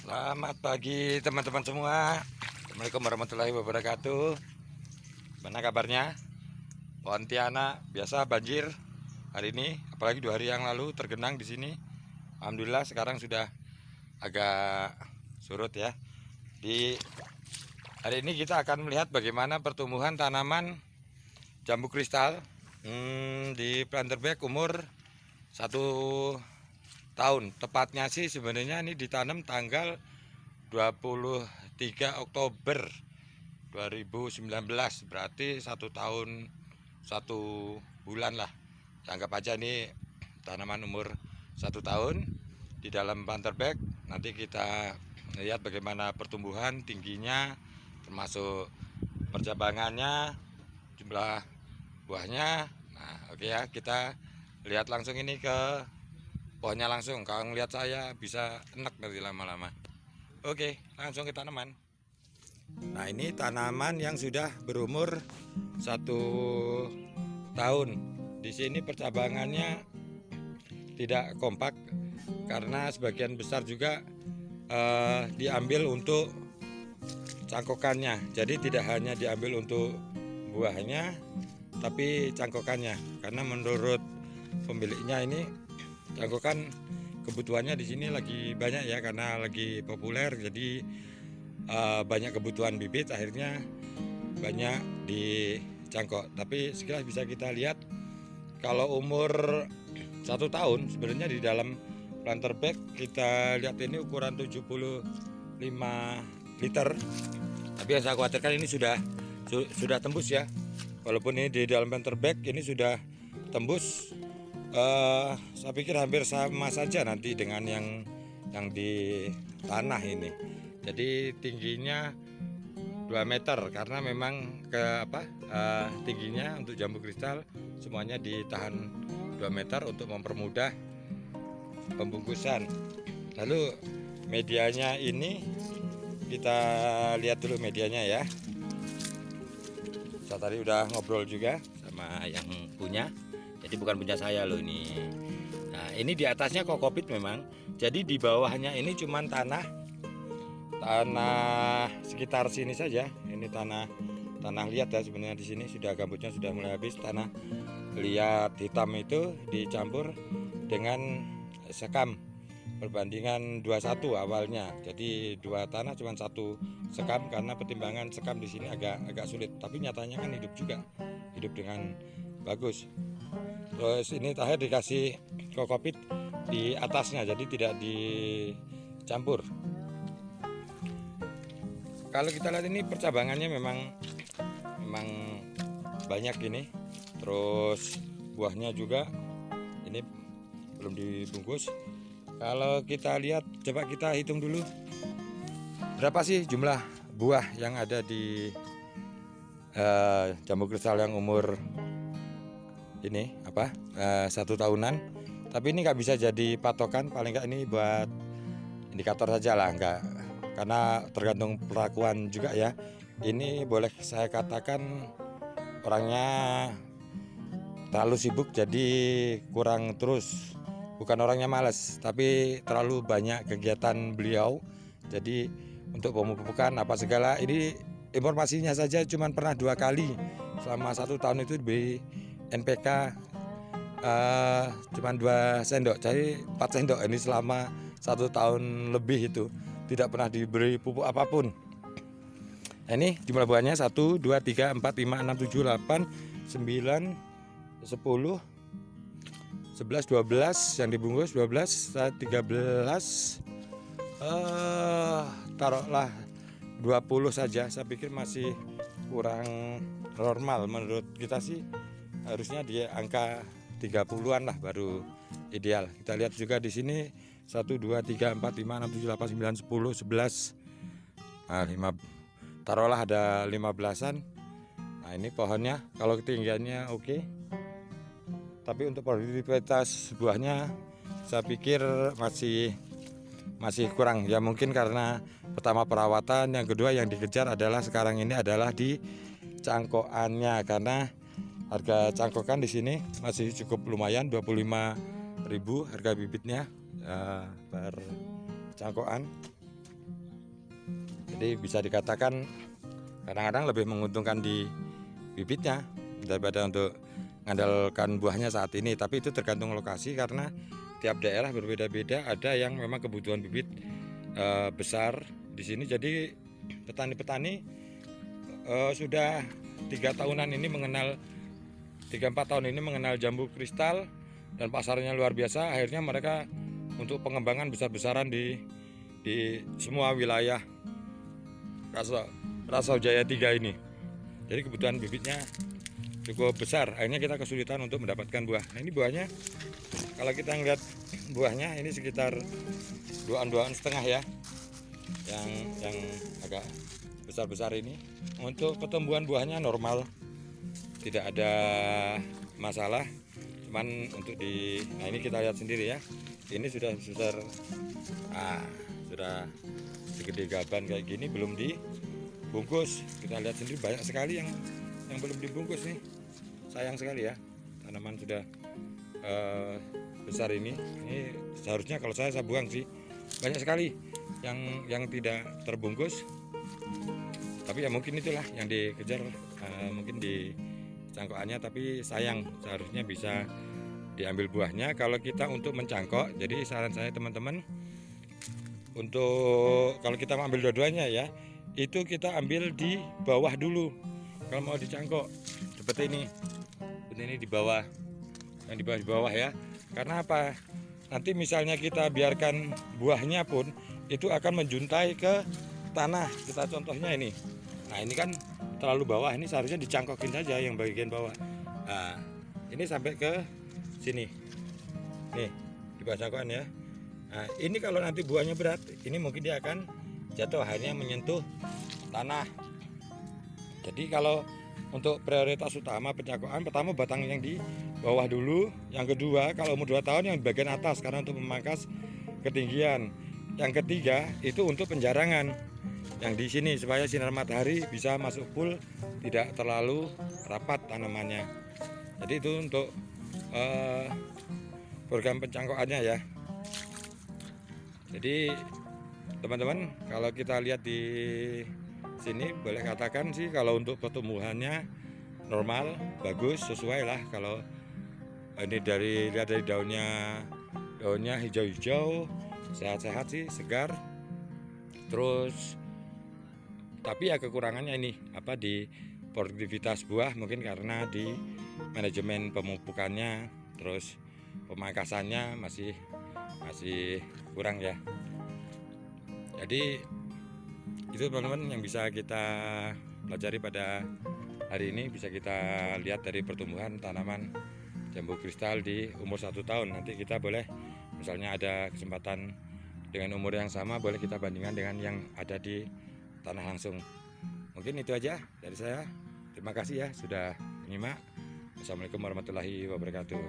Selamat pagi teman-teman semua. Assalamualaikum warahmatullahi wabarakatuh. Mana kabarnya? Pontianak biasa banjir hari ini, apalagi 2 hari yang lalu tergenang di sini. Alhamdulillah sekarang sudah agak surut ya. Di hari ini kita akan melihat bagaimana pertumbuhan tanaman jambu kristal di planter bag umur 1 tahun. Tepatnya sih sebenarnya ini ditanam tanggal 23 Oktober 2019, berarti 1 tahun 1 bulan lah. Anggap aja ini tanaman umur 1 tahun di dalam planter bag. Nanti kita lihat bagaimana pertumbuhan tingginya, termasuk percabangannya, jumlah buahnya. Nah, oke ya, kita lihat langsung ini ke pohonnya langsung. Kalau ngeliat saya bisa enak nanti lama-lama. Oke, langsung ke tanaman. Nah, ini tanaman yang sudah berumur 1 tahun. Di sini percabangannya tidak kompak karena sebagian besar juga diambil untuk cangkokannya. Jadi tidak hanya diambil untuk buahnya, tapi cangkokannya. Karena menurut pemiliknya ini cangkokan kebutuhannya di sini lagi banyak ya, karena lagi populer. Jadi banyak kebutuhan bibit, akhirnya banyak dicangkok. Tapi sekilas bisa kita lihat kalau umur 1 tahun sebenarnya di dalam planter bag kita lihat ini ukuran 75 liter. Tapi yang saya khawatirkan ini sudah tembus ya. Walaupun ini di dalam planter bag ini sudah tembus, saya pikir hampir sama saja nanti dengan yang di tanah ini. Jadi tingginya 2 meter karena memang tingginya untuk jambu kristal semuanya ditahan 2 meter untuk mempermudah pembungkusan. Lalu medianya ini kita lihat dulu medianya ya. Saya tadi udah ngobrol juga sama yang punya. Jadi bukan punya saya loh ini. Nah, ini di atasnya kokopit memang. Jadi di bawahnya ini cuman tanah sekitar sini saja. Ini tanah liat ya, sebenarnya di sini sudah gambutnya sudah mulai habis. Tanah liat hitam itu dicampur dengan sekam perbandingan 21 awalnya. Jadi 2 tanah cuma 1 sekam karena pertimbangan sekam di sini agak sulit. Tapi nyatanya kan hidup juga, hidup dengan bagus. Terus ini terakhir dikasih kokopit di atasnya, jadi tidak dicampur. Kalau kita lihat ini percabangannya memang banyak ini. Terus buahnya juga ini belum dibungkus. Kalau kita lihat, coba kita hitung dulu berapa sih jumlah buah yang ada di jambu kristal yang umur ini 1 tahunan. Tapi ini nggak bisa jadi patokan, paling nggak ini buat indikator saja lah, nggak, karena tergantung perlakuan juga ya. Ini boleh saya katakan orangnya terlalu sibuk, jadi kurang terus. Bukan orangnya malas, tapi terlalu banyak kegiatan beliau. Jadi untuk pemupukan apa segala, ini informasinya saja cuma pernah 2 kali selama 1 tahun itu diberi NPK cuma 2 sendok, jadi 4 sendok ini selama 1 tahun lebih itu tidak pernah diberi pupuk apapun. Nah, ini jumlah buahnya 1, 2, 3, 4, 5, 6, 7, 8, 9, 10, 11, 12 yang dibungkus, 12, 13, taruhlah 20 saja. Saya pikir masih kurang normal. Menurut kita sih harusnya di angka 30-an lah baru ideal. Kita lihat juga di sini 1, 2, 3, 4, 5, 6, 7, 8, 9, 10, 11. Nah, 5, taruhlah ada 15-an. Nah, ini pohonnya kalau ketinggiannya oke. Tapi untuk produktivitas buahnya saya pikir masih kurang. Ya mungkin karena pertama perawatan, yang kedua yang dikejar adalah sekarang ini adalah di cangkokannya, karena harga cangkokan di sini masih cukup lumayan, 25.000 harga bibitnya per cangkokan. Jadi bisa dikatakan kadang-kadang lebih menguntungkan di bibitnya daripada untuk mengandalkan buahnya saat ini. Tapi itu tergantung lokasi karena tiap daerah berbeda-beda. Ada yang memang kebutuhan bibit besar di sini. Jadi petani-petani sudah 3-4 tahun ini mengenal jambu kristal dan pasarnya luar biasa. Akhirnya mereka untuk pengembangan besar-besaran di semua wilayah Rasau Jaya 3 ini. Jadi kebutuhan bibitnya cukup besar. Akhirnya kita kesulitan untuk mendapatkan buah. Nah, ini buahnya, kalau kita ngeliat buahnya ini sekitar 2-2,5 ya, yang agak besar-besar ini. Untuk pertumbuhan buahnya normal, tidak ada masalah. Cuman untuk nah ini kita lihat sendiri ya. Ini sudah besar, sudah segede gaban kayak gini, belum dibungkus. Kita lihat sendiri banyak sekali yang belum dibungkus nih. Sayang sekali ya, tanaman sudah besar ini seharusnya kalau saya buang sih. Banyak sekali yang tidak terbungkus, tapi ya mungkin itulah yang dikejar, mungkin di cangkokannya. Tapi sayang, seharusnya bisa diambil buahnya kalau kita untuk mencangkok. Jadi saran saya teman-teman, untuk kalau kita mau ambil dua-duanya ya, itu kita ambil di bawah dulu kalau mau dicangkok, seperti ini di bawah, yang di bawah ya. Karena apa? Nanti misalnya kita biarkan buahnya pun itu akan menjuntai ke tanah. Kita contohnya ini. Nah, ini kan terlalu bawah, ini seharusnya dicangkokin saja yang bagian bawah. Nah, ini sampai ke sini. Nih, di bawah cangkokan ya. Nah, ini kalau nanti buahnya berat, ini mungkin dia akan jatuh, hanya menyentuh tanah. Jadi kalau untuk prioritas utama pencangkokan, pertama batang yang di bawah dulu. Yang kedua, kalau umur 2 tahun yang di bagian atas karena untuk memangkas ketinggian. Yang ketiga itu untuk penjarangan yang di sini supaya sinar matahari bisa masuk full, tidak terlalu rapat tanamannya. Jadi itu untuk program pencangkokannya ya. Jadi teman-teman, kalau kita lihat di sini boleh katakan sih kalau untuk pertumbuhannya normal, bagus, sesuai lah. Kalau ini lihat dari daunnya hijau-hijau, sehat-sehat sih, segar. Terus tapi ya kekurangannya ini di produktivitas buah, mungkin karena di manajemen pemupukannya, terus pemangkasannya masih kurang ya. Jadi itu teman-teman yang bisa kita pelajari pada hari ini. Bisa kita lihat dari pertumbuhan tanaman jambu kristal di umur 1 tahun. Nanti kita boleh, misalnya ada kesempatan dengan umur yang sama, boleh kita bandingkan dengan yang ada di tanah langsung. Mungkin itu aja dari saya. Terima kasih ya sudah menyimak. Assalamualaikum warahmatullahi wabarakatuh.